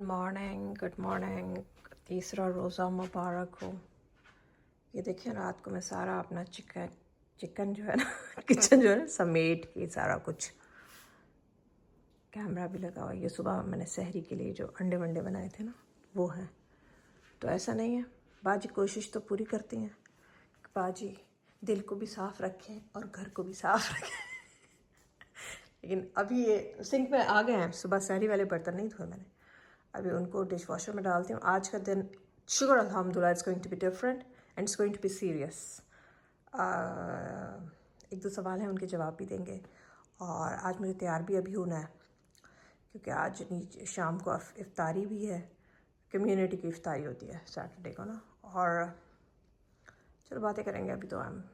Good morning. तीसरा रोज़ा मुबारक हो। ये देखिए रात को मैं सारा अपना चिकन जो है ना किचन जो है ना समेट के सारा कुछ, कैमरा भी लगा हुआ। ये सुबह मैंने सहरी के लिए जो अंडे वंडे बनाए थे ना वो है। तो ऐसा नहीं है, बाजी कोशिश तो पूरी करती हैं, बाजी दिल को भी साफ़ रखें और घर को भी साफ़ रखें। लेकिन अभी ये सिंक में आ गए हैं, सुबह सहरी वाले बर्तन नहीं धोए मैंने, अभी उनको डिश वॉशर में डालती हूँ। आज का दिन शुक्र अल्हम्दुलिल्लाह it's going to be different and it's going to be serious. एक दो सवाल हैं, उनके जवाब भी देंगे। और आज मुझे तैयार भी अभी होना है क्योंकि आज नीचे शाम को इफ्तारी भी है, कम्युनिटी की इफ्तारी होती है सैटरडे को ना। और चलो बातें करेंगे अभी तो हम,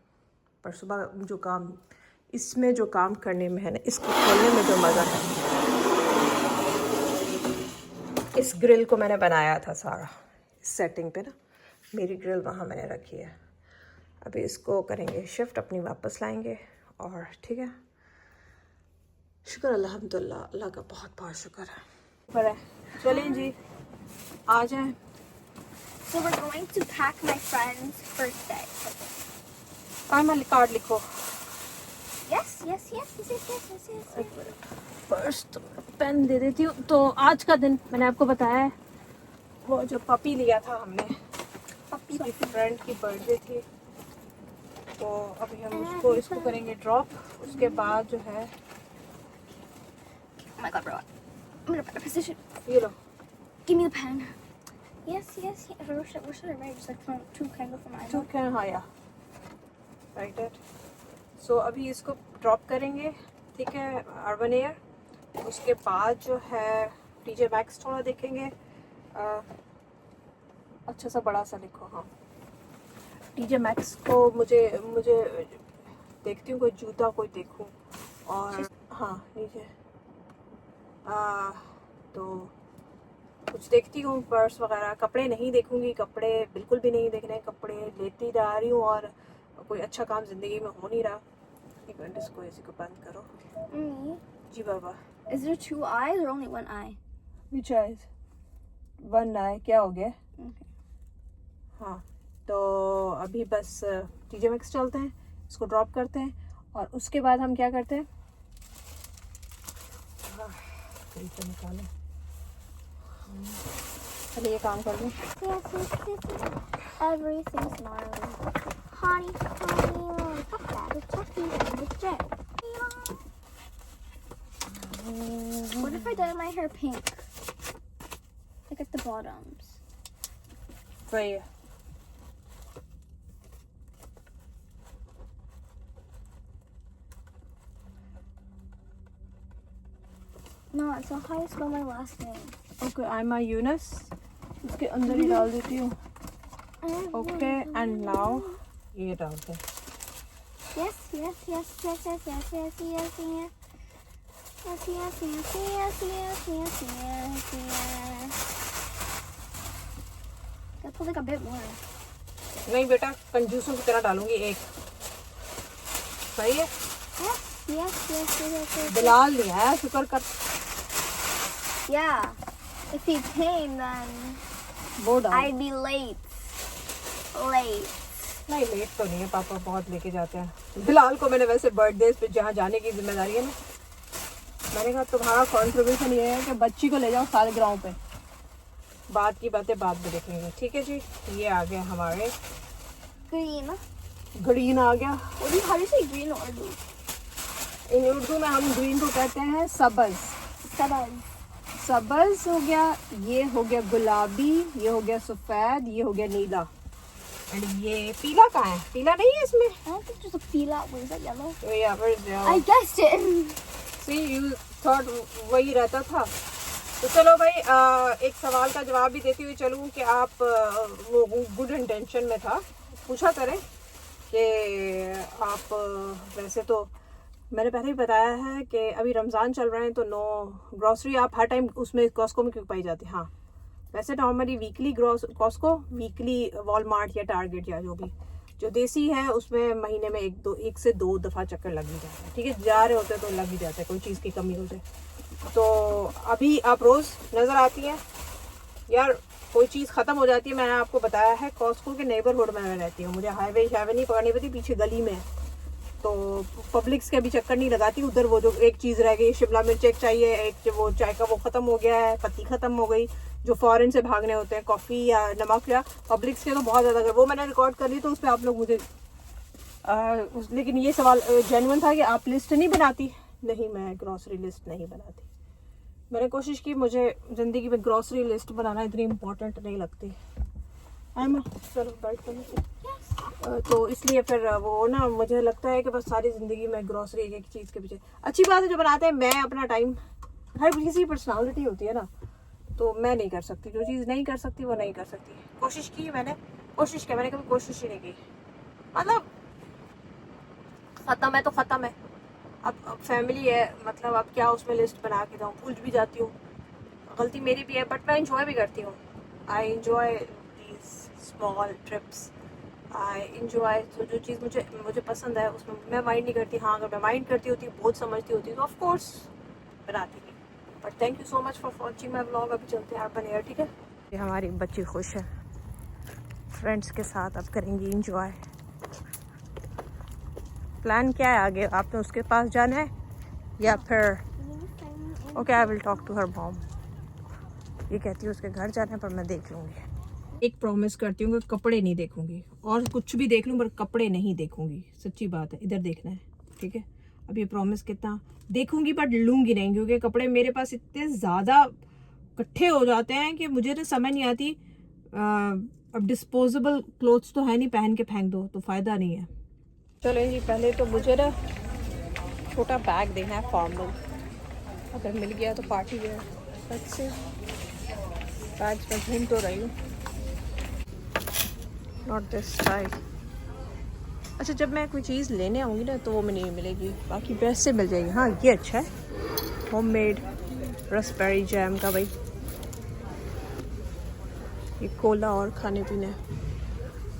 पर सुबह जो काम इसमें जो काम करने में है ना, इसको खोलने में जो मज़ा है। इस ग्रिल को मैंने बनाया था सारा, इस सेटिंग पे ना मेरी ग्रिल वहाँ मैंने रखी है। अभी इसको करेंगे शिफ्ट, अपनी वापस लाएंगे और ठीक है। शुक्र अल्हम्दुलिल्लाह, अल्लाह का बहुत बहुत शुक्र है। पर चलें जी, आ जाएं। So we're going to pack my friend's birthday. कामा कार्ड लिखो। Yes. फर्स्ट पेन दे देती हूँ। तो आज का दिन मैंने आपको बताया है, वो जो पपी लिया था हमने, पपी की फ्रेंड की बर्थडे थी, तो अभी हम उसको इसको करेंगे ड्रॉप। उसके बाद जो है Oh my god, bro. I'm in a better position. ये लो, Give me the pen. Yes. Where should I write? Just like two candle from my टू कैन हाया राइट इट। सो अभी इसको ड्रॉप करेंगे, ठीक है, अर्बन एयर। उसके बाद जो है टीजे मैक्स थोड़ा देखेंगे। अच्छा सा बड़ा सा लिखो, हाँ टीजे मैक्स को मुझे देखती हूँ कोई जूता कोई देखूँ। और हाँ नीचे तो कुछ देखती हूँ, पर्स वगैरह। कपड़े नहीं देखूँगी, कपड़े बिल्कुल भी नहीं देखने, कपड़े लेती जा रही हूँ और कोई अच्छा काम ज़िंदगी में हो नहीं रहा। एक मिनट, इसको इसी को बंद करो। जी बाबा। Is there two eyes or only one eye? Which eyes? One eye। क्या हो गया? Okay. हाँ तो अभी बस टीजे मैक्स चलते हैं, इसको ड्रॉप करते हैं और उसके बाद हम क्या करते हैं, निकालें। चलिए ये काम कर लूँ। Yes. Everything's smiling. Honey, fuck that. It's Chucky and it's Jet. What if I dye my hair pink? Like at the bottoms. सही है। No, it's not how you spell my last name. Okay, Aima Younus इसके अंदर ही डाल देती हूँ। Okay and now ये डालते हैं। Yes. Gotta put like a bit more. नहीं बेटा, कंजूसों की तरह डालूंगी एक। सही है। Yes. बिलाल नहीं आया, शुक्र कर। Yeah. If he came, then वो डाल। I'd be late. नहीं लेट तो नहीं है, पापा बहुत लेके जाते हैं। बिलाल को मैंने वैसे बर्थडे पे जहाँ जाने की जिम्मेदारी है ना, मैंने कहा तुम्हारा कॉन्ट्रीब्यूशन ये है कि बच्ची को ले जाओ सालगिरहों पे, बात की बातें बाद में देखेंगे। ठीक है जी। ये आ गया हमारे Green. ग्रीन आ गया। How do you say green or blue? इन उर्दू में हम ग्रीन को कहते हैं सबज। सबज हो गया, ये हो गया गुलाबी, ये हो गया सफेद, ये हो गया नीला, एंड ये पीला कहाँ है? पीला नहीं है इसमें। I don't think there's a pila. What is that, yellow? Yeah, where's yellow? I guessed it. See, you thought वही रहता था। तो चलो भाई, एक सवाल का जवाब भी देती हुई चलूँ कि आप वो गुड इंटेंशन में था, पूछा करें कि आप वैसे तो मैंने पहले ही बताया है कि अभी रमज़ान चल रहे हैं तो नो ग्रॉसरी आप हर टाइम उसमें कॉस्को में क्यों पाई जाती है। हाँ वैसे normally weekly Costco, weekly Walmart या टारगेट या जो देसी है उसमें महीने में एक से दो दफ़ा चक्कर लग ही जाता है। ठीक है, जा रहे होते तो लग ही जाता है, कोई चीज़ की कमी हो जाए। तो अभी आप रोज़ नज़र आती हैं यार कोई चीज़ ख़त्म हो जाती है, मैंने आपको बताया है कॉस्को के नेबरहुड में मैं रहती हूँ, मुझे हाईवे नहीं पकड़नी पड़ती, पीछे गली में है, तो पब्लिक्स के भी चक्कर नहीं लगाती। उधर वो जो एक चीज़ रह गई, शिमला मिर्च एक चाहिए, एक वो चाय का वो ख़त्म हो गया है, पत्ती ख़त्म हो गई, जो फॉरेन से भागने होते हैं, कॉफ़ी या नमक या पब्लिक्स के तो बहुत ज़्यादा, अगर वो मैंने रिकॉर्ड कर ली तो उस पर आप लोग मुझे लेकिन ये सवाल जेन्युइन था कि आप लिस्ट नहीं बनाती। नहीं, मैं ग्रॉसरी लिस्ट नहीं बनाती। मैंने कोशिश की, मुझे ज़िंदगी में ग्रॉसरी लिस्ट बनाना इतनी इम्पोर्टेंट नहीं लगती। चलो बैठ कर तो इसलिए फिर वो ना मुझे लगता है कि बस सारी ज़िंदगी में ग्रॉसरी एक एक चीज़ के पीछे। अच्छी बात है जो बनाते हैं, मैं अपना टाइम, हर किसी की पर्सनालिटी होती है ना, तो मैं नहीं कर सकती, जो चीज़ नहीं कर सकती वो नहीं कर सकती। कोशिश की मैंने कभी कोशिश ही नहीं की। मतलब ख़त्म है तो ख़त्म है, अब फैमिली है, मतलब अब क्या उसमें लिस्ट बना के दूँ, भूल भी जाती हूँ, गलती मेरी भी है, बट मैं इंजॉय भी करती हूँ। I enjoy these small trips, I enjoy. तो जो चीज़ मुझे पसंद है उसमें मैं माइंड नहीं करती। हाँ, अगर मैं माइंड करती होती, बहुत समझती होती तो ऑफ कोर्स बनाती थी। But thank you so much for watching my vlog. अभी चलते हैं अपन एयर, ठीक है। ये हमारी बच्ची खुश है, फ्रेंड्स के साथ अब करेंगी इंजॉय। प्लान क्या है आगे? आपने उसके पास जाना है या फिर okay, I will talk to her mom. ये कहती है उसके घर जाना है, पर मैं देख लूँगी। एक प्रॉमिस करती हूँ कि कपड़े नहीं देखूंगी, और कुछ भी देख लूँ पर कपड़े नहीं देखूंगी। सच्ची बात है, इधर देखना है, ठीक है। अब ये प्रॉमिस कितना देखूंगी बट लूँगी नहीं, क्योंकि कपड़े मेरे पास इतने ज़्यादा इकट्ठे हो जाते हैं कि मुझे तो समझ नहीं आती। अब डिस्पोजेबल क्लोथ्स तो है नहीं, पहन के फेंक दो तो फ़ायदा नहीं है। चलो जी, पहले तो मुझे ना छोटा बैग देना है फॉर्मल, अगर मिल गया तो पार्टी वेयर। सच से बैग्स में घूम तो रही हूँ, नॉट दिस टाइप। अच्छा, जब मैं कोई चीज़ लेने आऊँगी ना तो वो में नहीं मिलेगी, बाकी बेस्ट से मिल जाएगी। हाँ, ये अच्छा है, होममेड रसबेरी जैम का भाई, ये कोला और खाने पीने।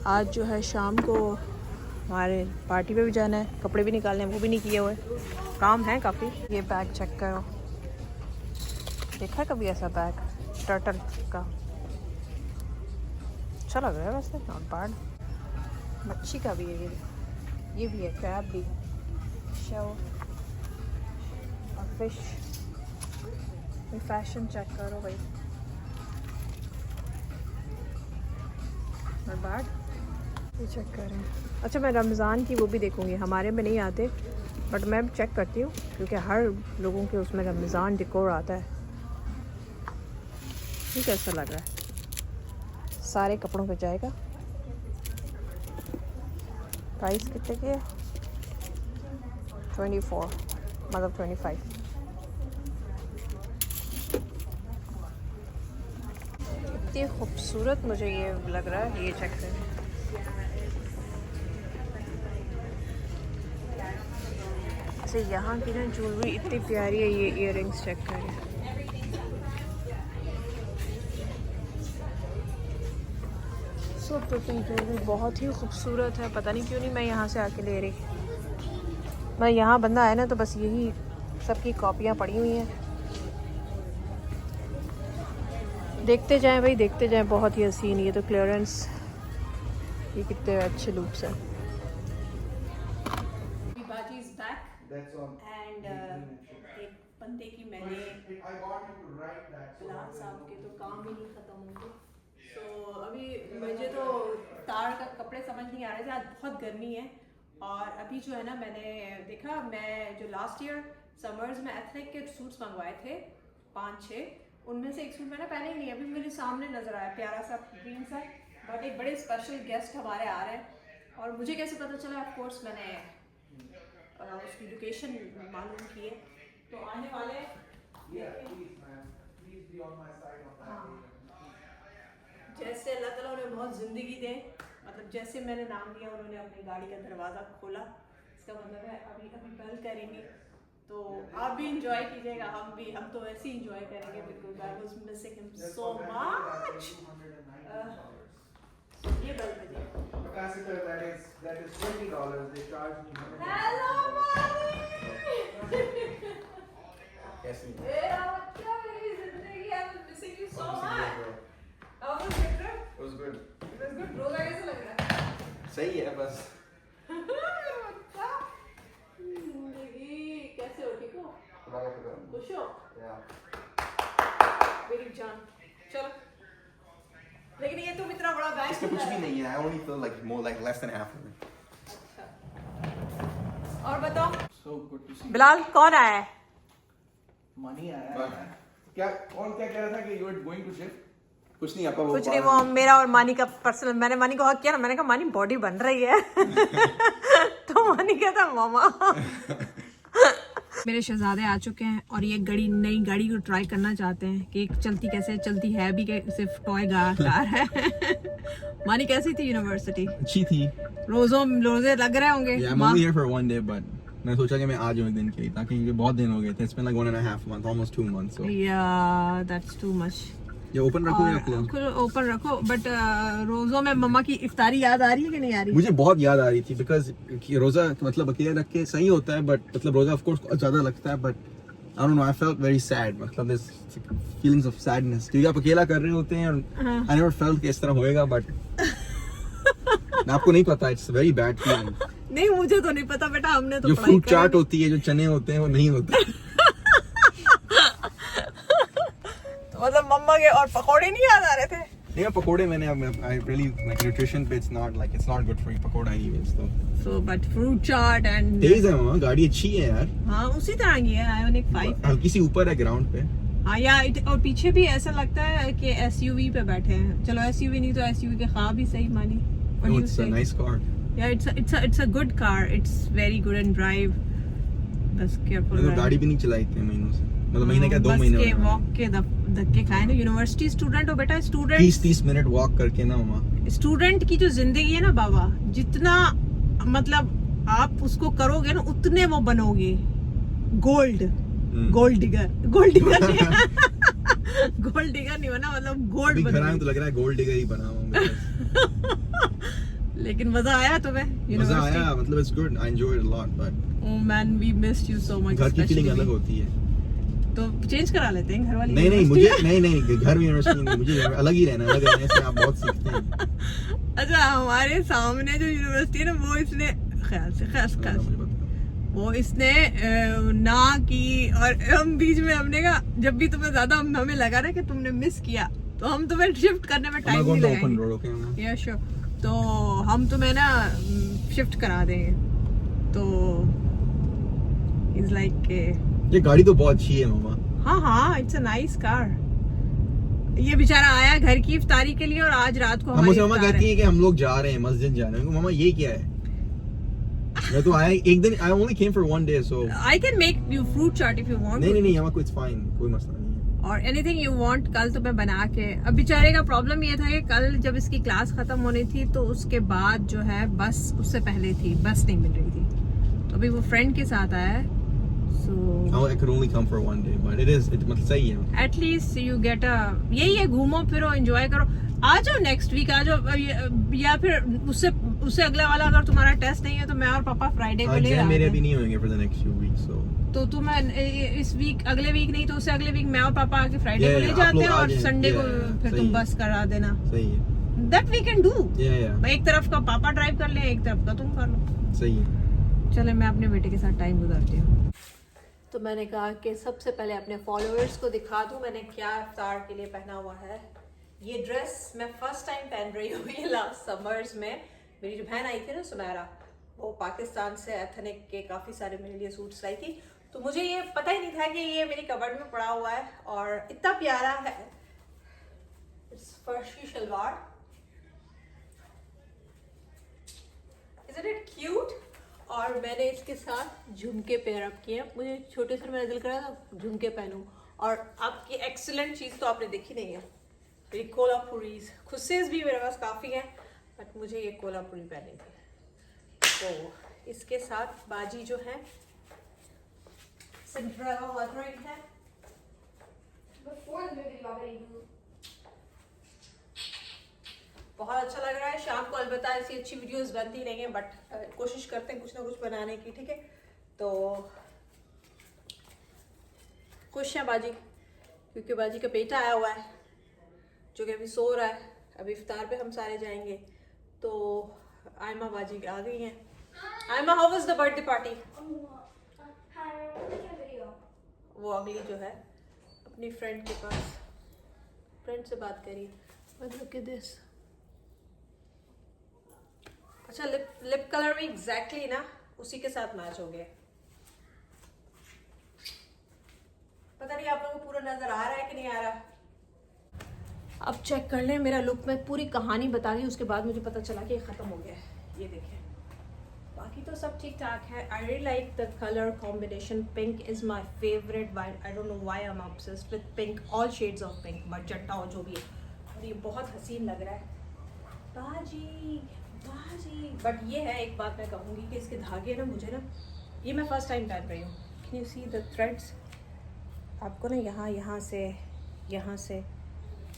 आज जो है शाम को हमारे पार्टी पे भी जाना है, कपड़े भी निकालने हैं, वो भी नहीं किए हुए, काम है काफ़ी। ये बैग चेक करो, देखा है कभी ऐसा बैग टर्टल का? अच्छा लग रहा है वैसे, नॉट बैड। मच्छी का भी है, ये भी है, क्रैब भी, शेल और फिश। फैशन चेक करो भाई, नॉट बैड। ये चेक करें। अच्छा, मैं रमज़ान की वो भी देखूंगी, हमारे में नहीं आते बट मैं चेक करती हूँ, क्योंकि हर लोगों के उसमें रमज़ान डिकोर आता है। ये कैसा लग रहा है? सारे कपड़ों पे जाएगा। प्राइस कितने की है? 24, मतलब 25। इतनी खूबसूरत मुझे ये लग रहा है, ये चेक करें। अच्छा, यहाँ की ना ज्वेलरी इतनी प्यारी है, ये इयररिंग्स चेक करें। सो प्रिटी ज्वेलरी, बहुत ही खूबसूरत है। पता नहीं क्यों नहीं मैं यहाँ से आके ले रही। मैं यहाँ बंदा आया ना तो बस यही सबकी कॉपियाँ पड़ी हुई हैं, देखते जाएं भाई, देखते जाएं। बहुत ही हसीन, ये तो क्लियरेंस, ये कितने अच्छे लुक्स हैं। बाजी इज बैक एंड एक बंदे की मैंने बिलाल साहब के तो काम ही नहीं ख़त्म होंगे। तो अभी मुझे तो तार का कपड़े समझ नहीं आ रहे थे, आज बहुत गर्मी है। और अभी जो है ना, मैंने देखा, मैं जो लास्ट ईयर समर्स में एथनिक के सूट्स मंगवाए थे 5-6, उनमें से एक सूट मैंने पहने ही नहीं। अभी मेरे सामने नज़र आया, प्यारा सा ग्रीन सा, बट एक बड़े स्पेशल गेस्ट हमारे आ रहे हैं। और मुझे कैसे पता चला? ऑफ कोर्स मैंने उसकी लोकेशन मालूम की है, तो आने वाले जैसे अल्लाह ताला उन्हें बहुत ज़िंदगी दे, मतलब जैसे मैंने नाम लिया उन्होंने अपनी गाड़ी का दरवाज़ा खोला, इसका मतलब है अभी बेल करेंगे। तो आप भी इंजॉय कीजिएगा, हम तो ऐसे ही इंजॉय करेंगे because I was missing him so much. ये बेल बजे। Capacitor that is $20. They charge me $100. Hello Yes, me. मेरा बच्चा, मेरी जिंदगी, I was missing you so much. सही है बस। जिंदगी कैसे हो, ठीक हो, खुश हो मेरी जान? चलो, लेकिन ये तुम इतना बड़ा बैग इसमें कुछ भी नहीं है। I only feel like more like less than half of it. और बताओ So good to see. Bilal कौन आया है? Money आया है। क्या कौन क्या कह रहा था कि you are going to shift? कुछ नहीं, आपका वो कुछ नहीं, वो मेरा और मानी का पर्सनल। मैंने मानी को हक किया ना, मैंने कहा मानी बॉडी बन रही है तो मानी कहता मामा मेरे शहजादे आ चुके हैं और ये नई गाड़ी को ट्राई करना चाहते हैं कि चलती कैसे, चलती है भी कि सिर्फ टॉय कार है मानी कैसी थी यूनिवर्सिटी? अच्छी थी। रोजे लग रहे होंगे। Yeah, I'm only here for 1 day, but मैं सोचा कि मैं आ जाऊँ एक दिन के लिए, ताकि ये बहुत दिन हो गए थे। It's been like 1.5 months, almost 2 months. So Yeah, that's too much. ये ओपन रखूँ या क्लोज? ओपन रखो, बट रोजों में मम्मा की इफ्तारी याद आ रही है कि नहीं आ रही? मुझे बहुत याद आ रही थी, बिकॉज रोजा मतलब अकेले रख के सही होता है, बट मतलब रोजा ऑफ कोर्स ज्यादा लगता है, but I don't know, I felt very sad. मतलब दिस फीलिंग्स ऑफ सैडनेस, क्योंकि आप अकेला कर रहे होते हैं और आई नेवर फेल्ट कि इस तरह होएगा, बट आपको नहीं पता, इट्स वेरी बैड फीलिंग। नहीं, मुझे तो नहीं पता बेटा, हमने तो जो पढ़ाई फ्रूट करी। चाट होती है, जो चने होते हैं, वो नहीं होते। तो मतलब मम्मा के और पकोड़े नहीं याद आ रहे थे? नहीं, पकोड़े मैंने आई रियली लाइक न्यूट्रिशन पे it's not good for you pakora anyways. तो so but fruit chaat and तेज है मामा, गाड़ी अच्छी है यार। हाँ उसी तरह की है, आयोनिक 5 हल्की सी ऊपर है ग्राउंड पे। हाँ या और पीछे भी ऐसा लगता है कि एसयूवी पे बैठे हैं। चलो एसयूवी नहीं तो एसयूवी के ख्वाब ही सही मानी। What do you it's a say? Nice car. Yeah, it's a good car. It's very good and drive. बस careful मैंने रहे। गाड़ी भी नहीं चलाई इतने महीनों से, मतलब महीने क्या 2 महीने बस के हो गए। वॉक के धक्के खाए ना। यूनिवर्सिटी स्टूडेंट हो बेटा, स्टूडेंट 30 मिनट वॉक करके ना मामा। स्टूडेंट की जो जिंदगी है ना बाबा, जितना मतलब आप उसको करोगे ना उतने वो बनोगे गोल्ड डिगर। गोल्ड डिगर नहीं बना, मतलब गोल्ड अभी घर आया बना। तो लग रहा है गोल्ड डिगर ही बना हूँ। लेकिन मजा आया तुम्हें मजा यूनिवर्सिटी? आया, मतलब it's good, I enjoyed a lot, but Oh man, we missed you so much. घर की फीलिंग especially अलग me. होती है। तो चेंज करा लेते हैं घर वाली। नहीं university। मुझे घर में यूनिवर्सिटी नहीं, मुझे अलग ही रहना है। अलग रहने से आप बहुत सीखते हैं। अच्छा, हमारे सामने जो यूनिवर्सिटी है ना, वो इसने ख्याल से मुझे पता। वो इसने ना की, और हम बीच में हमने कहा जब भी तुम्हें ज्यादा हमें लगा ना कि तुमने मिस किया तो हम तुम्हें शिफ्ट करने में टाइम नहीं ओपन लगाएंगे। Road okay ma'am. या श्योर, तो हम तुम्हें ना शिफ्ट करा देंगे। तो इज लाइक ये गाड़ी तो बहुत अच्छी है मामा। हाँ इट्स अ नाइस कार। ये बेचारा आया घर की इफ्तारी के लिए और आज रात को हम हमारी मुझे मामा इफ्तार कहती है। है कि हम लोग जा रहे हैं, मस्जिद जा रहे हैं। मामा ये क्या है? मैं तो आया एक दिन, I only came for 1 day, so I can make you fruit chart if you want. नहीं मामा, कुछ फाइन, कोई मसला नहीं है। और एनीथिंग यू वांट कल तो मैं बना के। अब बेचारे का प्रॉब्लम ये था कि कल जब इसकी क्लास खत्म होनी थी तो उसके बाद जो है बस उससे पहले थी, बस नहीं मिल रही थी, तो अभी वो फ्रेंड के साथ आया है। सो I could only come for 1 day, but it मतलब सही है। एटलीस्ट यू गेट अ, यही है, घूमो फिरो एंजॉय करो। आ जाओ नेक्स्ट वीक आ जाओ, या फिर उससे अगला वाला अगर तुम्हारा टेस्ट नहीं है तो मैं और पापा फ्राइडे को ले एग्जाम मेरे आते अभी हैं। नहीं होंगे for the next few weeks, so तो तुम इस वीक, अगले वीक नहीं तो उससे अगले वीक मैं और पापा आके फ्राइडे को ले आप जाते लोग हैं आ और जाएं, संडे को फिर सही तुम है। बस करा देना। सही है। That we can do. या एक तरफ का पापा ड्राइव कर ले, एक तरफ का तुम कर लो। सही है। चले, मैं अपने बेटे के साथ टाइम गुजारती हूँ। तो मैंने कहा कि सबसे पहले अपने फॉलोअर्स को दिखा दूँ मैंने क्या इफ्तार के लिए पहना हुआ है। ये ड्रेस मैं फर्स्ट टाइम पहन रही हूँ ये लास्ट समर्स में। मेरी जो बहन आई थी ना सुमेरा, वो पाकिस्तान से एथनिक के काफ़ी सारे मेरे लिए सूट्स लाई थी, तो मुझे ये पता ही नहीं था कि ये मेरी कबर्ड में पड़ा हुआ है और इतना प्यारा है। It's farshi shalwar, isn't it cute? और मैंने इसके साथ झुमके पेयर अप किए। मुझे छोटे से मेरा दिल कर रहा था झुमके पहनूं, और आपकी एक्सीलेंट चीज़ तो आपने देखी नहीं है, मेरी कोल्हापुरीज। खुसेज भी मेरे पास काफ़ी हैं, बट मुझे ये कोल्हापुरी पहनी थी। तो इसके साथ बाजी जो है सिंड्रेला लेटरिंग है। Before the movie, Bobby Boo. बहुत अच्छा लग रहा है। शाम को अलबत्ता ऐसी अच्छी वीडियोस बनती नहीं है, बट कोशिश करते हैं कुछ ना कुछ बनाने की, ठीक है? तो खुश है बाजी, क्योंकि बाजी का बेटा आया हुआ है जो कि अभी सो रहा है। अभी इफ्तार पे हम सारे जाएंगे, तो आयमा बाजी आ गई हैं। Aima, how was the birthday party? वो अगली जो है अपनी फ्रेंड के पास, फ्रेंड से बात करी। मतलब कि दिस, अच्छा लिप कलर भी एग्जैक्टली ना उसी के साथ मैच हो गया। पता नहीं आप लोगों को पूरा नजर आ रहा है कि नहीं आ रहा। अब चेक कर लें मेरा लुक, मैं पूरी कहानी बता दी, उसके बाद मुझे पता चला कि ये ख़त्म हो गया है। ये देखें, बाकी तो सब ठीक ठाक है। आई really like the colour combination, pink is my favourite. I don't know why I am obsessed with pink, all shades of pink, magenta और जो भी है, और ये बहुत हसीन लग रहा है। बाजी बाजी। बट ये है, एक बात मैं कहूँगी कि इसके धागे ना, मुझे ना, ये मैं फर्स्ट टाइम पहन रही हूँ। Can you see the threads? आपको ना यहाँ से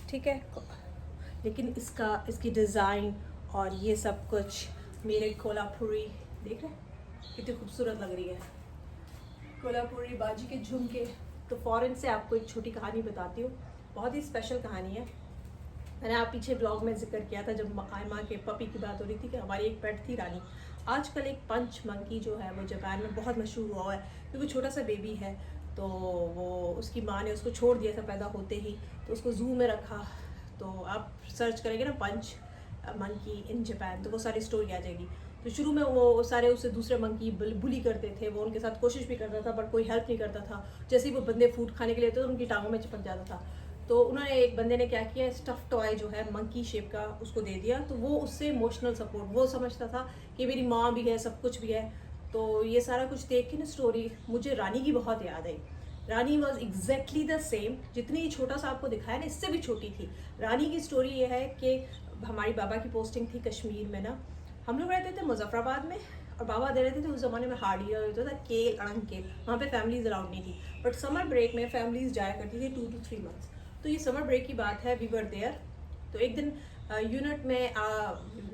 ठीक है, लेकिन इसकी डिज़ाइन और ये सब कुछ मेरे कोल्हापुरी, देख रहे हैं कितनी खूबसूरत लग रही है कोल्हापुरी बाजी के झुमके। तो फ़ॉरेन से आपको एक छोटी कहानी बताती हूँ, बहुत ही स्पेशल कहानी है। मैंने आप पीछे ब्लॉग में जिक्र किया था जब आयमा के पपी की बात हो रही थी कि हमारी एक पेट थी रानी। आजकल एक पंच मंकी जो है वो जापान में बहुत मशहूर हुआ है, क्योंकि छोटा सा बेबी है। तो वो उसकी माँ ने उसको छोड़ दिया था पैदा होते ही, तो उसको जू में रखा। तो आप सर्च करेंगे ना पंच मंकी इन जापान, तो वो सारी स्टोरी आ जाएगी। तो शुरू में वो सारे उससे दूसरे मंकी बुली करते थे, वो उनके साथ कोशिश भी करता था बट कोई हेल्प नहीं करता था। जैसे ही वो बंदे फूड खाने के लिए तो उनकी टांगों में चिपक जाता था। तो उन्होंने, एक बंदे ने क्या किया, स्टफ टॉय जो है मंकी शेप का उसको दे दिया। तो वो उससे इमोशनल सपोर्ट, वो समझता था कि मेरी माँ भी है, सब कुछ भी है। तो ये सारा कुछ देख के ना स्टोरी मुझे रानी की बहुत याद आई। रानी वॉज एग्जैक्टली द सेम, जितनी ही छोटा सा आपको दिखाया ना, इससे भी छोटी थी। रानी की स्टोरी ये है कि हमारी बाबा की पोस्टिंग थी कश्मीर में ना, हम लोग रहते थे मुजफ्फराबाद में, और बाबा दे रहते थे उस ज़माने में हार्डी होता था केल, अड़ंग केल, वहाँ पे फैमिलीज अलाउड नहीं थी। बट समर ब्रेक में फैमिलीज जाया करती थी 2 to 3 months। तो ये समर ब्रेक की बात है, वी वर देयर। तो एक दिन यूनिट में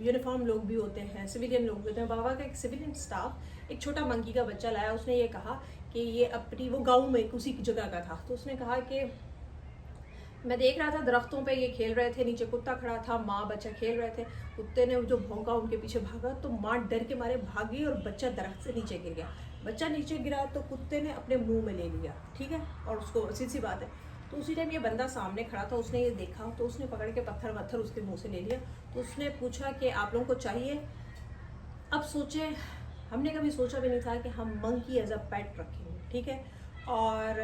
यूनिफॉर्म लोग भी होते हैं, सिविलियन लोग भी होते हैं। बाबा का एक सिविलियन स्टाफ एक छोटा मंकी का बच्चा लाया। उसने ये कहा कि ये अपनी, वो गांव में उसी की जगह का था, तो उसने कहा कि मैं देख रहा था दरख्तों पे ये खेल रहे थे, नीचे कुत्ता खड़ा था, माँ बच्चा खेल रहे थे। कुत्ते ने जो भौंका उनके पीछे भागा, तो माँ डर के मारे भागी और बच्चा दरख्त से नीचे गिर गया। बच्चा नीचे गिरा तो कुत्ते ने अपने मुंह में ले लिया, ठीक है, और उसको सीधी बात है। तो उसी टाइम ये बंदा सामने खड़ा था, उसने ये देखा, तो उसने पकड़ के पत्थर वत्थर उसके मुंह से ले लिया। तो उसने पूछा कि आप लोगों को चाहिए? अब सोचे, हमने कभी सोचा भी नहीं था कि हम मंकी एज अ पेट रखेंगे, ठीक है। और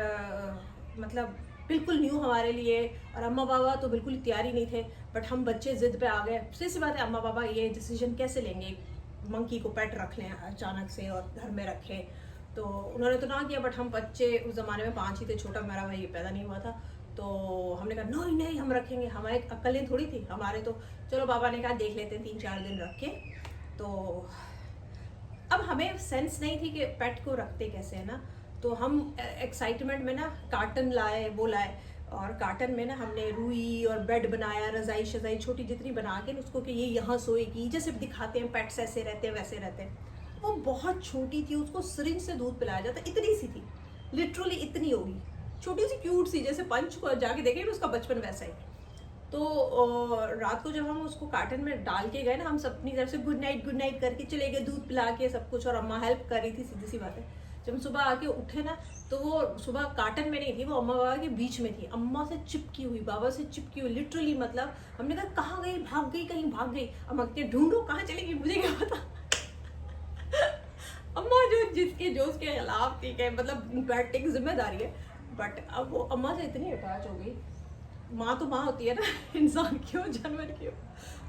मतलब बिल्कुल न्यू हमारे लिए, और अम्मा बाबा तो बिल्कुल तैयार ही नहीं थे। बट हम बच्चे जिद पे आ गए। सीधी सी बात है, अम्मा बाबा ये डिसीजन कैसे लेंगे, मंकी को पेट रख लें अचानक से और घर में रखें। तो उन्होंने तो ना किया, बट हम बच्चे उस ज़माने में 5 ही थे, छोटा मेरा भाई पैदा नहीं हुआ था। तो हमने कहा नहीं नहीं हम रखेंगे, हमारे अक्लें थोड़ी थी हमारे। तो चलो बाबा ने कहा देख लेते हैं 3-4 दिन रख के। तो अब हमें सेंस नहीं थी कि पेट को रखते कैसे है ना। तो हम एक्साइटमेंट में ना कार्टन लाए, वो लाए, और कार्टन में ना हमने रुई और बेड बनाया, रज़ाई शज़ाई छोटी जितनी बना के उसको कि ये यहाँ सोएगी, जैसे दिखाते हैं पेट्स ऐसे रहते हैं वैसे रहते हैं। वो बहुत छोटी थी, उसको सिरिंज से दूध पिलाया जाता, इतनी सी थी, लिटरली इतनी होगी, छोटी सी क्यूट सी, जैसे पंच को जाके देखें उसका बचपन वैसा ही। तो रात को जब हम उसको कार्टन में डाल के गए ना, हम सब अपनी तरफ से गुड नाइट करके चले गए, दूध पिला के सब कुछ, और अम्मा हेल्प कर रही थी, सीधी सी बात है। जब हम सुबह आके उठे ना, तो वो सुबह कार्टन में नहीं थी, वो अम्मा बाबा के बीच में थी, अम्मा से चिपकी हुई, बाबा से चिपकी हुई, लिटरली। मतलब हमने कहा कहाँ गई, भाग गई, कहीं भाग गई। अम्मा कहते ढूंढो कहाँ चली गई, मुझे क्या पता। अम्मा जो उसके खिलाफ, ठीक है, मतलब पेट की जिम्मेदारी है, बट अब वो अम्मा से इतनी अटैच हो गई। माँ तो माँ होती है ना, इंसान क्यों जानवर क्यों।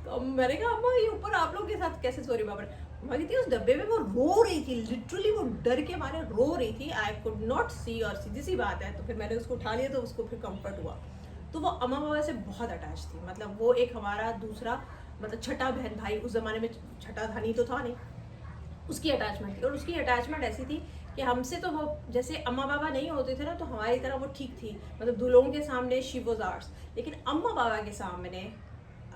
तो मैंने कहा अम्मा ये ऊपर आप लोगों के साथ कैसे सो रही बाबा। अम्मा कहती है उस डब्बे में वो रो रही थी, लिटरली वो डर के मारे रो रही थी, आई कुड नॉट सी, और सीधी सी बात है। तो फिर मैंने उसको उठा लिया, तो उसको फिर कंफर्ट हुआ। तो वो अम्मा बाबा से बहुत अटैच थी, मतलब वो एक हमारा दूसरा, मतलब छठा बहन भाई, उस ज़माने में छठा था नहीं तो था नहीं, उसकी अटैचमेंट थी। और उसकी अटैचमेंट ऐसी थी कि हमसे तो वो, जैसे अम्मा बाबा नहीं होते थे ना, तो हमारी तरह वो ठीक थी, मतलब दूल्हों के सामने शी वाज आर्स, लेकिन अम्मा बाबा के सामने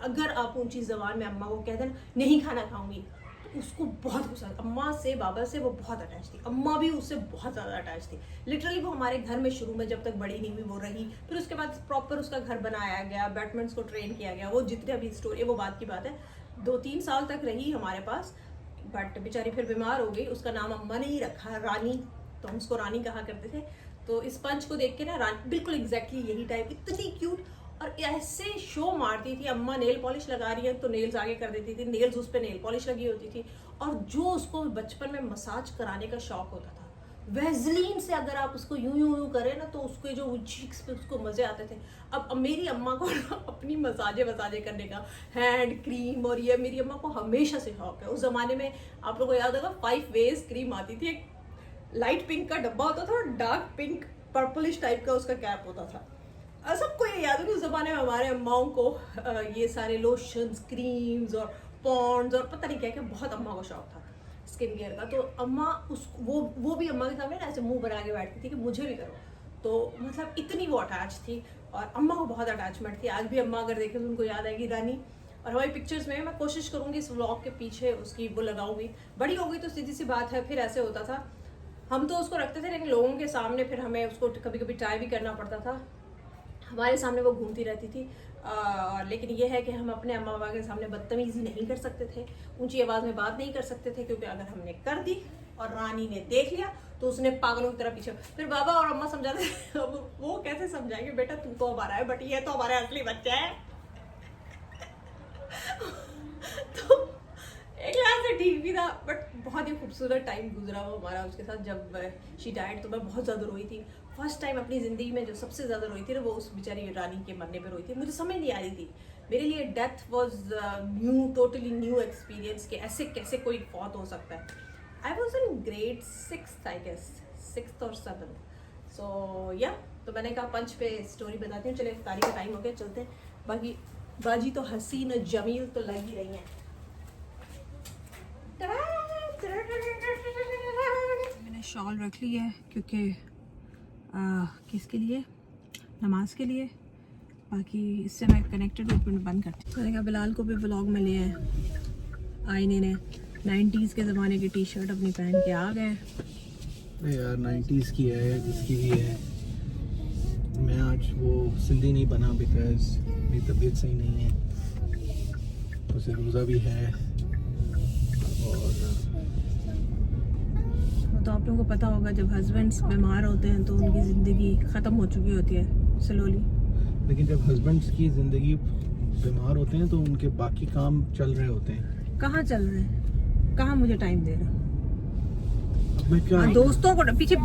अगर आप ऊंची ज़बान में अम्मा को कह देना नहीं खाना खाऊंगी, तो उसको बहुत गुस्सा। अम्मा से, बाबा से वो बहुत अटैच थी, अम्मा भी उससे बहुत ज़्यादा अटैच थी। लिटरली वो हमारे घर में शुरू में जब तक बड़ी नहीं हुई वो रही, फिर उसके बाद प्रॉपर उसका घर बनाया गया, बैटमैन्स को ट्रेन किया गया, वो जितने अभी स्टोरी है वो बात की बात है। 2-3 साल तक रही हमारे पास, बट बेचारी फिर बीमार हो गई। उसका नाम अम्मा ने ही रखा, रानी, तो हम उसको रानी कहा करते थे। तो इस पंच को देख के ना रानी बिल्कुल एग्जैक्टली यही टाइप, इतनी क्यूट और ऐसे शो मारती थी। अम्मा नेल पॉलिश लगा रही है तो नेल्स आगे कर देती थी, नेल्स उस पर नेल पॉलिश लगी होती थी। और जो उसको बचपन में मसाज कराने का शौक होता था, वेजलीन से अगर आप उसको यूं यूं यूं करें ना तो उसके जो चीक्स पे उसको मजे आते थे। अब मेरी अम्मा को अपनी मसाजे करने का, हैंड क्रीम और ये मेरी अम्मा को हमेशा से शौक है। उस जमाने में आप लोगों को याद होगा 5 वेज क्रीम आती थी, एक लाइट पिंक का डब्बा होता था और डार्क पिंक पर्पलिश टाइप का उसका कैप होता था। सबको ये याद है कि उस जमाने में हमारे अम्माओं को ये सारे लोशंस, क्रीम्स और पॉन्ड्स और पता नहीं क्या क्या बहुत अम्मा को शौक था स्किन केयर का। तो अम्मा वो भी अम्मा के सामने ना ऐसे मुंह बना के बैठती थी कि मुझे भी करो। तो मतलब इतनी वो अटैच थी और अम्मा को बहुत अटैचमेंट थी। आज भी अम्मा अगर देखें तो उनको याद आएगी रानी। और हमारी पिक्चर्स में मैं कोशिश करूँगी इस व्लॉग के पीछे उसकी वो लगाऊंगी। बड़ी हो गई तो सीधी सी बात है, फिर ऐसे होता था, हम तो उसको रखते थे लेकिन लोगों के सामने फिर हमें उसको कभी कभी ट्राई भी करना पड़ता था। हमारे सामने वो घूमती रहती थी। लेकिन ये है कि हम अपने अम्मा बाबा के सामने बदतमीजी नहीं कर सकते थे, ऊंची आवाज़ में बात नहीं कर सकते थे, क्योंकि अगर हमने कर दी और रानी ने देख लिया तो उसने पागलों की तरह पीछे फिर बाबा और अम्मा समझाते वो कैसे समझाएंगे, बेटा तू तो हमारा है बट ये तो हमारे असली बच्चा है। तो एक लिहाज से ठीक भी था, बट बहुत ही खूबसूरत टाइम गुजरा वो हमारा उसके साथ। जब शी डाइड तो मैं बहुत ज़्यादा रोई थी। फर्स्ट टाइम अपनी ज़िंदगी में जो सबसे ज़्यादा रोई थी ना वो उस बेचारी रानी के मरने पे रोई थी। मुझे समझ नहीं आ रही थी, मेरे लिए death was new, totally new experience कि ऐसे कैसे कोई फौत हो सकता है। I was in grade 6 I guess, 6th और 7th। सो या तो मैंने कहा पंच पे स्टोरी बताती हूँ। चले इफ्तारी का टाइम हो गया, चलते हैं। बाकी बाजी तो हसीन जमील तो लग ही रही हैं। मैंने शॉल रख ली है क्योंकि किसके लिए, नमाज के लिए। बाकी इससे मैं कनेक्टेड रूप में बंद करती हूँ। मैंने कहा बिलाल को भी व्लॉग में लिए हैं। आईने ने 90s के ज़माने की टी-शर्ट अपनी पहन के आ गए। अरे यार 90s की है, जिसकी भी है। मैं आज वो सिंधी नहीं बना बिकॉज मेरी तबीयत सही नहीं है, उसे रोज़ा भी है। और तो आप लोगों को पता होगा जब हस्बैंड्स बीमार होते हैं तो उनकी ज़िंदगी ख़त्म हो चुकी होती है स्लोली। लेकिन जब हस्बैंड्स की ज़िंदगी बीमार होते हैं तो उनके बाकी काम चल रहे होते हैं। कहाँ चल रहे हैं, कहाँ मुझे टाइम दे रहे हैं। अब मैं क्या दोस्तों को पीछे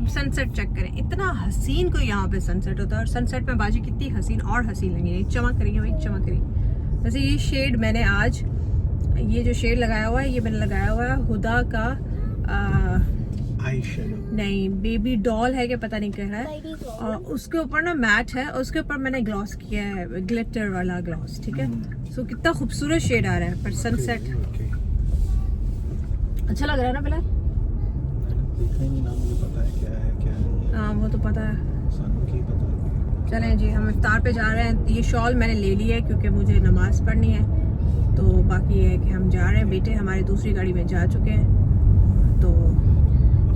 सनसेट चेक करें, इतना हसीन कोई यहाँ पे सनसेट होता है। और सनसेट में बाजी कितनी हसीन और हसीन लगी है, चमक रही है भाई, चमक रही। जैसे ये शेड मैंने आज, ये जो शेड लगाया हुआ है ये मैंने लगाया हुआ है हुदा का आई शेडो, नहीं बेबी डॉल है क्या पता नहीं कह रहा है। और उसके ऊपर ना मैट है और उसके ऊपर मैंने ग्लॉस किया है, ग्लिटर वाला ग्लॉस, ठीक है। सो कितना खूबसूरत शेड आ रहा है पर सनसेट। अच्छा लग रहा है ना बिलाल? देखा ही नहीं ना, मुझे पता है क्या है क्या नहीं है। हाँ वो तो पता है, सानू की पता है। चलें जी हम इफ्तार पे जा रहे हैं। ये शॉल मैंने ले ली है क्योंकि मुझे नमाज पढ़नी है। तो बाकी ये है कि हम जा रहे हैं, बेटे हमारी दूसरी गाड़ी में जा चुके हैं। तो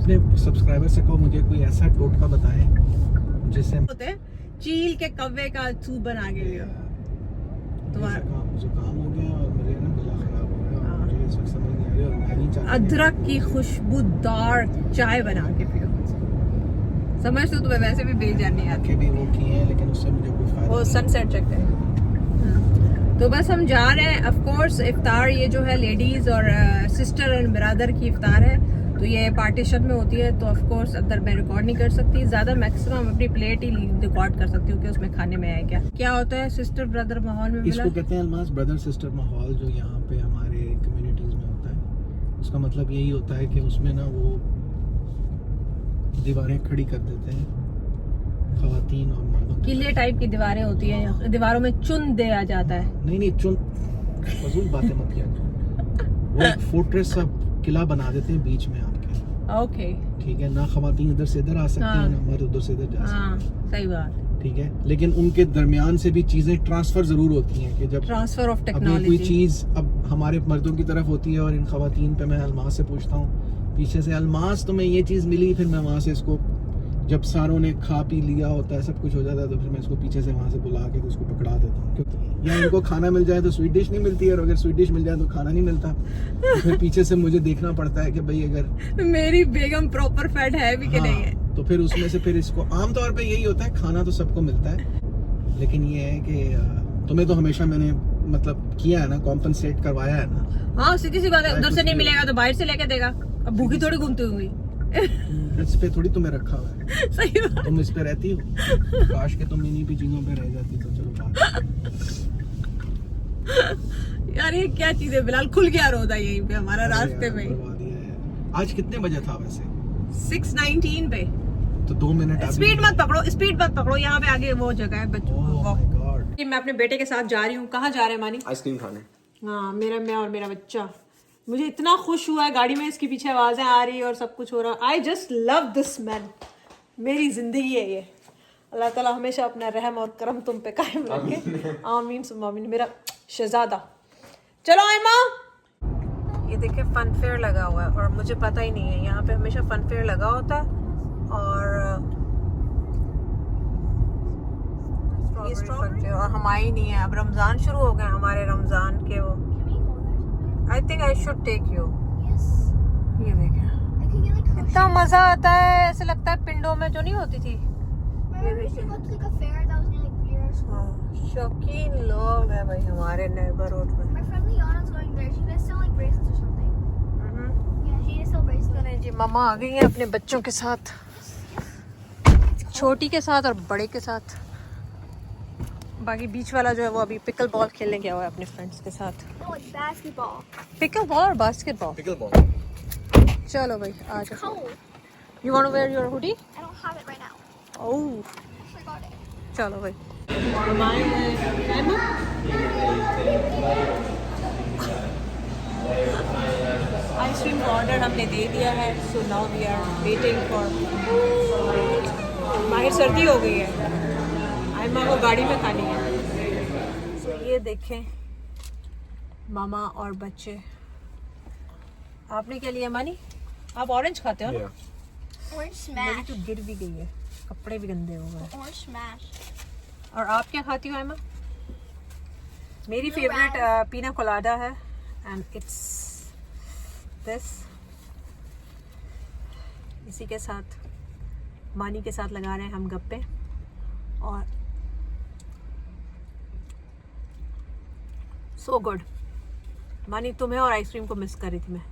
अपने सब्सक्राइबर से कहो मुझे कोई ऐसा टोटका बताएं जिससे चील के कव्वे का सूप बना के लियो। जुकाम हो गया और मेरे ना गला खराब हो गया और मुझे इस वक्त समझ नहीं आ रही और मैं नहीं चाहता अदरक की खुशबूदार चाय बना के पियो। समझ तो तुम्हें वैसे भी बेजान नहीं आती। आंखें भी वो की हैं लेकिन उससे मुझे कोई फायदा वो सनसेट चेक करें। तो बस हम जा रहे हैं। ऑफ कोर्स इफ्तार ये जो है लेडीज और सिस्टर एंड ब्रदर की इफ्तार है, तो ये पार्टीशन में होती है। तो ऑफ कोर्स अंदर मैं रिकॉर्ड नहीं कर सकती ज़्यादा, मैक्सिमम अपनी प्लेट ही रिकॉर्ड कर सकती हूँ कि उसमें खाने में है क्या होता है। सिस्टर ब्रदर माहौल में मिला, इसको कहते हैं अलमास ब्रदर सिस्टर माहौल, जो यहाँ पे हमारे कम्युनिटीज में होता है। उसका मतलब यही होता है कि उसमें ना वो दीवारें खड़ी कर देते हैं खवातीन और मर्दों की। किले टाइप की दीवारें होती हैं, दीवारों में चुन दिया जाता है। नहीं चुन, फजूल बातें मत किया। वो एक फोर्ट्रेस सा किला बना देते हैं बीच में आपके। ओके ठीक है ना, खवातीन इधर से इधर आ सकती हैं, ना मर्द उधर से इधर जा सकते हैं। हाँ सही बात, ठीक है। लेकिन उनके दरमियान से भी चीजें ट्रांसफर जरूर होती हैं कि जब ट्रांसफर ऑफ अपनी टेक्नोलॉजी कोई चीज अब हमारे मर्दों की तरफ होती है और इन खवातीन पे मैं अलमास से पूछता हूँ पीछे से, अलमास तुम्हें ये चीज मिली, फिर मैं वहां से इसको जब सारों ने खा पी लिया होता है, सब कुछ हो जाता है, तो फिर मैं इसको पीछे से वहां से बुला के उसको पकड़ा देता हूँ। क्योंकि या इनको खाना मिल जाए तो स्वीट डिश नहीं मिलती है, और अगर स्वीट डिश मिल जाए तो खाना नहीं मिलता। तो फिर पीछे से मुझे देखना पड़ता है कि भाई अगर मेरी बेगम प्रॉपर फैट है भी कि नहीं है। तो फिर उसमें से फिर इसको आमतौर पे यही होता है, खाना तो सबको मिलता है, लेकिन ये है कि तुम्हें तो हमेशा मैंने मतलब किया है ना, कॉम्पनसेट करवाया है ना। हाँ सीधी सी बात है, उधर से नहीं मिलेगा तो बाहर से लेके देगा। अब भूखी थोड़ी घूमती होंगी। इस पे थोड़ी तुम्हें रखा हुआ है, सही बात। तुम इस पे रहती हो। काश के तुम इन्हीं भी चीजों पे रह जाती तो चलो बात। यार ये क्या चीज है, बिलाल खुल गया रोदा यहीं पे हमारा रास्ते में। करवा दिया है। आज कितने बजे था वैसे? 6:19 पे। तो 2 मिनट। स्पीड मत पकड़ो, स्पीड मत पकड़ो, यहाँ पे आगे वो जगह है बच्चों Oh my God। की। मैं अपने बेटे के साथ जा रही हूँ। कहाँ जा रहे हैं मानी? आइसक्रीम खाने। हाँ मैं और मेरा बच्चा। मुझे इतना खुश हुआ है, गाड़ी में इसके पीछे आवाजें आ रही है और सब कुछ हो रहा। I just love this man. मेरी जिंदगी है ये। अल्लाह ताला हमेशा अपना रहम और करम तुम पे कायम रखे। आमीन सुम्मा आमीन। मेरा शहजादा। चलो आयमा। ये देखिए फन फेयर लगा हुआ है और मुझे पता ही नहीं है, यहाँ पे हमेशा फन फेयर लगा होता है। और ये स्ट्रॉबेरी और हम आई नहीं है। अब रमजान शुरू हो गए हमारे, रमजान के वो। I think I should take you. ये देखिए इतना मजा आता है, ऐसे लगता है पिंडों में जो नहीं होती थी। शौकीन लोग हैं भाई हमारे नेबरहुड में। चलें जी, मम्मा आ गई हैं अपने बच्चों के साथ, छोटी के साथ और बड़े के साथ। बाकी बीच वाला जो है वो अभी पिकल बॉल खेलने गया हुआ है अपने फ्रेंड्स के साथ। पिकल बॉल और बास्केटबॉल। Pickle ball. चलो भाई आ जाओ। You want to wear your hoodie? Oh चलो भाई। आइसक्रीम का ऑर्डर हमने दे दिया है। So now we are waiting for. बाहर सर्दी हो गई है, आयमा को गाड़ी में खानी है। सो ये देखें मामा और बच्चे। आपने क्या लिया मानी? आप ऑरेंज खाते हो ना? मेरी तो गिर भी गई है, कपड़े भी गंदे हो गए। और आप क्या खाती हो आयमा? मेरी फेवरेट पीना कोलाडा है एंड इट्स दिस। इसी के साथ मानी के साथ लगा रहे हैं हम गप्पे। और सो गुड। मानी तुम्हें और आइसक्रीम को मिस कर रही थी मैं।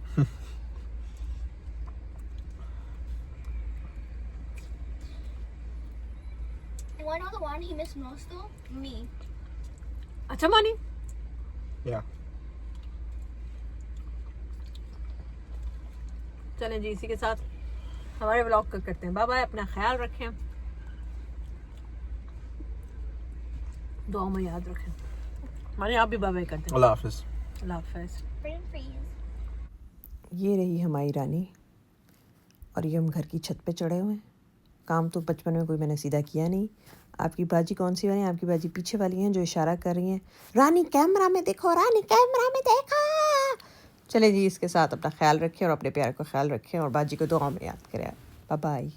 You want to know the one he missed most though? Me. अच्छा मानी, या चलें जी इसी के साथ हमारे व्लॉग का करते हैं। बाय बाय, अपना ख्याल रखें, दुआ में याद रखें। मानी आप भी बाय बाय करते हैं। अल्लाह हाफिज। अल्लाह हाफिज। Freeze. ये रही हमारी रानी और ये हम घर की छत पे चढ़े हुए हैं। काम तो बचपन में कोई मैंने सीधा किया नहीं। आपकी बाजी कौन सी वाली है? आपकी बाजी पीछे वाली हैं जो इशारा कर रही हैं, रानी कैमरा में देखो, रानी कैमरा में देखो। चले जी इसके साथ अपना ख्याल रखें और अपने प्यार को ख्याल रखें और बाजी को दुआ में याद करें। Bye bye.